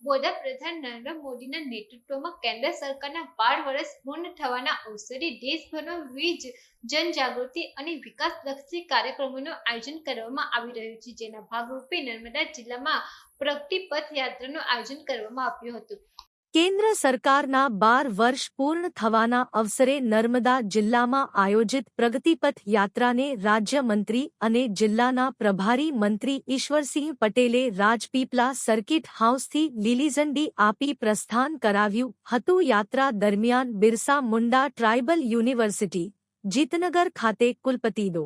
વડાપ્રધાન નરેન્દ્ર મોદીના નેતૃત્વમાં કેન્દ્ર સરકારના 12 વર્ષ પૂર્ણ થવાના અવસરે દેશભરમાં વિવિધ જનજાગૃતિ અને વિકાસલક્ષી કાર્યક્રમોનું આયોજન કરવામાં આવી રહ્યું છે, જેના ભાગરૂપે નર્મદા જિલ્લામાં પ્રગતિ પથ યાત્રાનું આયોજન કરવામાં આવ્યું હતું। કેન્દ્ર સરકારના 12 વર્ષ પૂર્ણ થવાના અવસરે નર્મદા જિલ્લામાં આયોજિત પ્રગતિપથ યાત્રાને રાજ્યમંત્રી અને જિલ્લાના પ્રભારી મંત્રી ઈશ્વરસિંહ પટેલે રાજપીપલા સર્કિટ હાઉસથી લીલીઝંડી આપી પ્રસ્થાન કરાવ્યું હતું। યાત્રા દરમિયાન બિરસા મુંડા ટ્રાઇબલ યુનિવર્સિટી, જીતનગર ખાતે કુલપતિ ડો.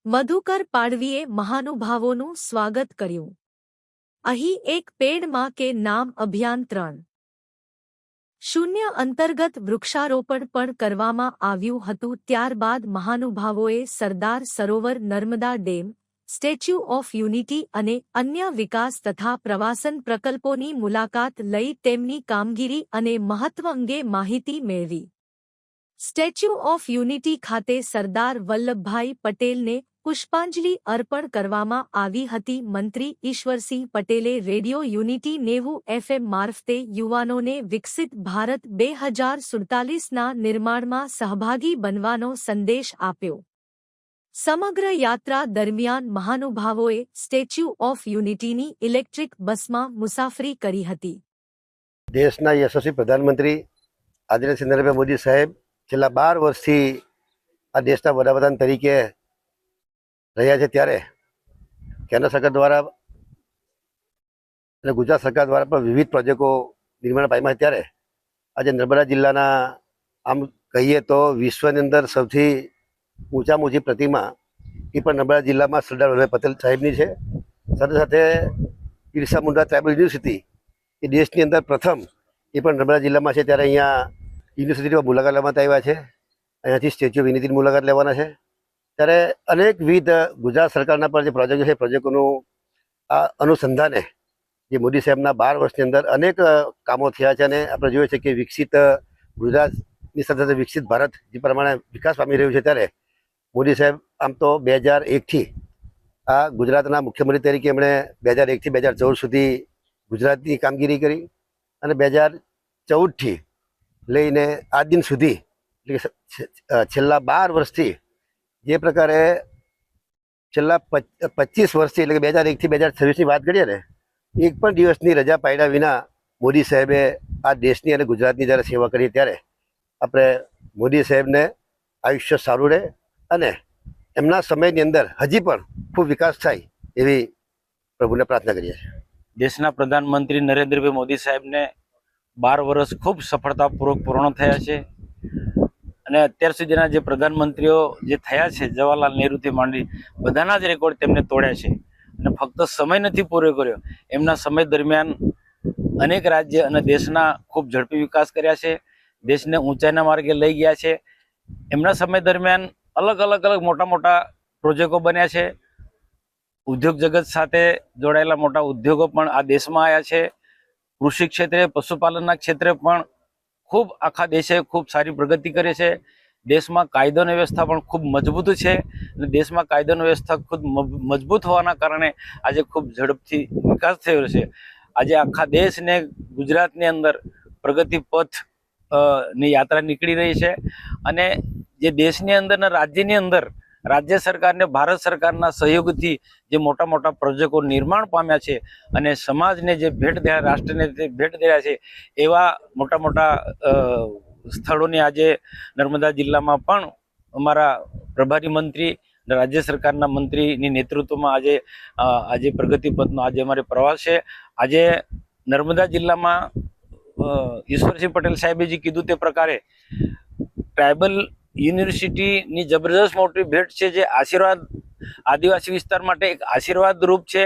મધુકર પાડવીએ મહાનુભાવોનું સ્વાગત કર્યું। અહીં એક પેડ માં કે નામ અભિયાન 3.0 અંતર્ગત વૃક્ષારોપણ પણ કરવામાં આવ્યું હતું। ત્યારબાદ મહાનુભાવોએ Sardar Sarovar, Narmada dam, statue of unity અને અન્ય વિકાસ તથા પ્રવાસન પ્રકલ્પોની મુલાકાત લઈ તેમની કામગીરી અને મહત્વ અંગે માહિતી મેળવી। સ્ટેચ્યુ ઓફ યુનિટી ખાતે સરદાર વલ્લભભાઈ પટેલને પુષ્પાંજલિ અર્પણ કરવામાં આવી હતી। મંત્રી ઈશ્વરસિંહ પટેલે રેડિયો યુનિટી 90 FM મારફતે યુવાનોને વિકસિત ભારત 2047ના નિર્માણમાં સહભાગી બનવાનો સંદેશ આપ્યો। સમગ્ર યાત્રા દરમિયાન મહાનુભાવોએ સ્ટેચ્યુ ઓફ યુનિટીની ઇલેક્ટ્રિક બસમાં મુસાફરી કરી હતી। દેશના યશસ્વી પ્રધાનમંત્રી આદરણીય શ્રી નરેન્દ્ર મોદી સાહેબ છેલ્લા 12 વર્ષથી આ દેશના વડાપ્રધાન તરીકે રહ્યા છે, ત્યારે કેન્દ્ર સરકાર દ્વારા અને ગુજરાત સરકાર દ્વારા પણ વિવિધ પ્રોજેક્ટો નિર્માણ પામ્યા છે। ત્યારે આજે નર્મદા જિલ્લાના આમ કહીએ તો વિશ્વની અંદર સૌથી ઊંચામાં ઊંચી પ્રતિમા એ પણ નર્મદા જિલ્લામાં સરદાર વલ્લભભાઈ પટેલ સાહેબની છે। સાથે સાથે બિરસા મુંડા ટ્રાઇબલ યુનિવર્સિટી એ દેશની અંદર પ્રથમ એ પણ નર્મદા જિલ્લામાં છે। ત્યારે અહીંયા યુનિવર્સિટીમાં મુલાકાત લેવા આવ્યા છે, અહીંયાથી સ્ટેચ્યુ ઓફ યુનિટીની મુલાકાત લેવાના છે। ત્યારે અનેકવિધ ગુજરાત સરકારના પર જે પ્રોજેક્ટ છે, પ્રોજેક્ટોનું આ અનુસંધાને જે મોદી સાહેબના 12 વર્ષની અંદર અનેક કામો થયા છે અને આપણે જોઈએ છે કે વિકસિત ગુજરાતની સાથે સાથે વિકસિત ભારત જે પ્રમાણે વિકાસ પામી રહ્યું છે, ત્યારે મોદી સાહેબ આમ તો 2001થી આ ગુજરાતના મુખ્યમંત્રી તરીકે એમણે 2001થી 2014 સુધી ગુજરાતની કામગીરી કરી અને 2014થી લઈને આજ દિન સુધી એટલે કે છેલ્લા 12 વર્ષથી જે પ્રકારે છેલ્લા 25 વર્ષથી એટલે કે 2001થી 2026ની વાત કરીએ ને, એક પણ દિવસની રજા પાડ્યા વિના મોદી સાહેબે આ દેશની અને ગુજરાતની જ્યારે સેવા કરી, ત્યારે આપણે મોદી સાહેબને આયુષ્ય સારું રહે અને એમના સમયની અંદર હજી પણ ખૂબ વિકાસ થાય એવી પ્રભુને પ્રાર્થના કરીએ છીએ। દેશના પ્રધાનમંત્રી નરેન્દ્રભાઈ મોદી સાહેબને 12 વર્ષ ખૂબ સફળતાપૂર્વક પૂર્ણ થયા છે અને અત્યાર સુધીના જે પ્રધાનમંત્રીઓ જે થયા છે, જવાહરલાલ નહેરુથી માંડી બધાના જ રેકોર્ડ તેમને તોડ્યા છે અને ફક્ત સમય નથી પૂરો કર્યો, એમના સમય દરમિયાન અનેક રાજ્ય અને દેશના ખૂબ ઝડપી વિકાસ કર્યા છે, દેશને ઊંચાઈના માર્ગે લઈ ગયા છે। એમના સમય દરમિયાન અલગ અલગ મોટા મોટા પ્રોજેક્ટો બન્યા છે, ઉદ્યોગ જગત સાથે જોડાયેલા મોટા ઉદ્યોગો પણ આ દેશમાં આવ્યા છે। કૃષિ ક્ષેત્રે, પશુપાલનના ક્ષેત્રે પણ ખૂબ આખા દેશે ખૂબ સારી પ્રગતિ કરે છે। દેશમાં કાયદોની વ્યવસ્થા પણ ખૂબ મજબૂત છે અને દેશમાં કાયદોની વ્યવસ્થા ખૂબ મજબૂત હોવાના કારણે આજે ખૂબ ઝડપથી વિકાસ થયો છે। આજે આખા દેશને ગુજરાતની અંદર પ્રગતિ પથ ની યાત્રા નીકળી રહી છે અને જે દેશની અંદરના રાજ્યની અંદર રાજ્ય સરકારને ભારત સરકારના સહયોગથી જે મોટા મોટા પ્રોજેક્ટો નિર્માણ પામ્યા છે અને સમાજને જે ભેટ દે, રાષ્ટ્રને ભેટ દે છે, એવા મોટા મોટા સ્થળોની આજે નર્મદા જિલ્લામાં પણ અમારા પ્રભારી મંત્રી, રાજ્ય સરકારના મંત્રીની નેતૃત્વમાં આજે પ્રગતિ પથનો આજે અમારે પ્રવાસ છે। આજે નર્મદા જિલ્લામાં ઈશ્વરસિંહ પટેલ સાહેબે જે કીધું તે પ્રકારે ટ્રાઇબલ યુનિવર્સિટીની જબરદસ્ત મોટી ભેટ છે, જે આશીર્વાદ આદિવાસી વિસ્તાર માટે એક આશીર્વાદ રૂપ છે।